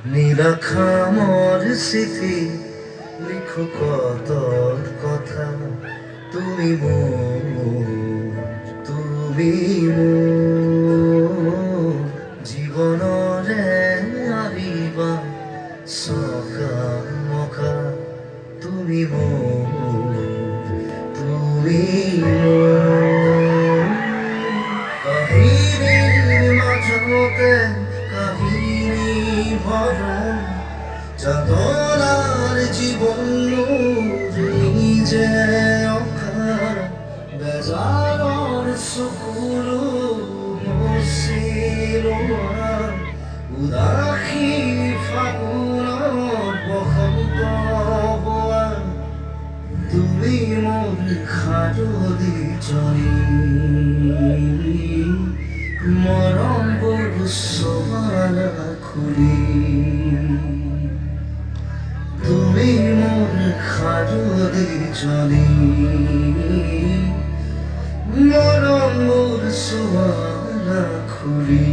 নীলাখা মোর স্মৃতি লিখো কত কথা তুমি তুমি জীৱনৰে আহিবা চকা মকা তুমি তুমি কাহিনীৰ মাজতে কাহিনী ভৰা যাতনার জীবন নিজে অখার বেজারর চকুলো মচিল উদাসী ফাগুনৰ বসন্ত বোৱা তুমি মোৰ সাদলি জনী মৰমবোৰ চবাৰ খুলি তুমি মোর সাদলি জনী মৰমৰ চোৱাৰা খুলি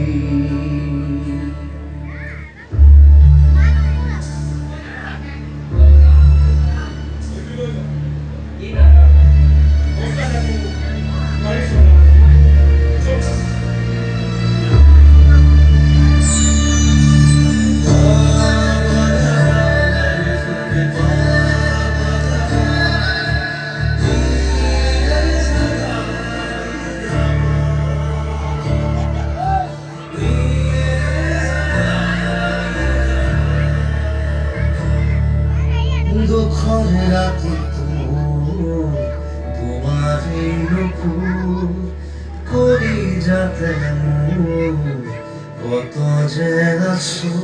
দুঃখৰ ৰাতি তোমার নুপুর করি যাতে কত যে আছো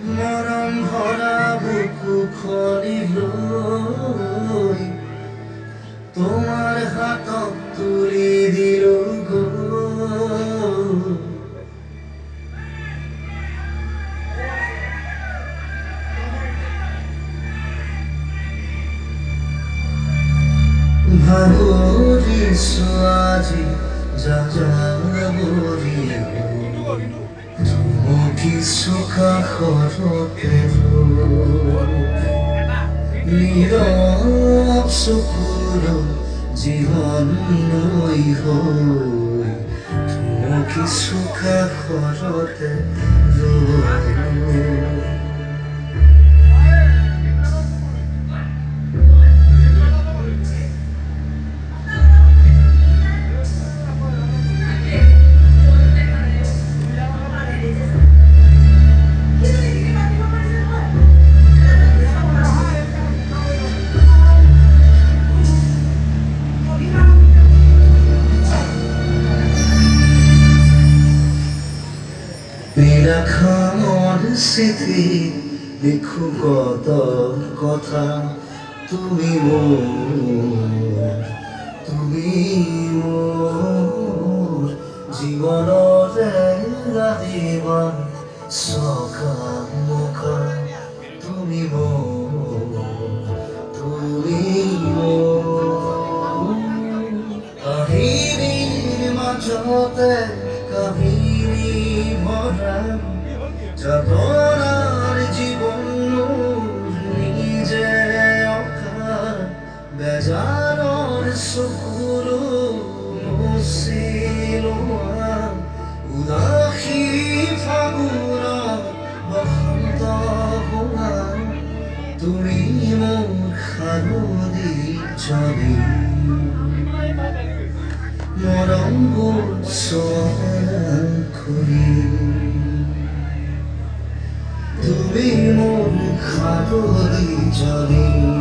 মৰম ভৰা বুকু খৰি লৈ তোমাৰ হাতত তুলি দিলো ভাবৰিছো আজি যাযাবৰি কিছু কাষৰতে নীৰৱ চকুৰ জীৱন লৈ হৈ কিছু কাষৰতে নীলাখা মোর স্মৃতি লিখো কত কথা তুমি জীৱনৰে আহিবা চকা মকা তুমি তুমি কাহিনীৰ মাজতে কাহিনী ভৰা যাতনার জীবন নিজে অখার বেজারর চকুলো মচিল উদাসী ফাগুনৰ বসন্ত হোৱা তুমি মোৰ সাদলি জনী মৰমবোৰ চোৱাৰা খুলি তুমি মোর সাদলি জনী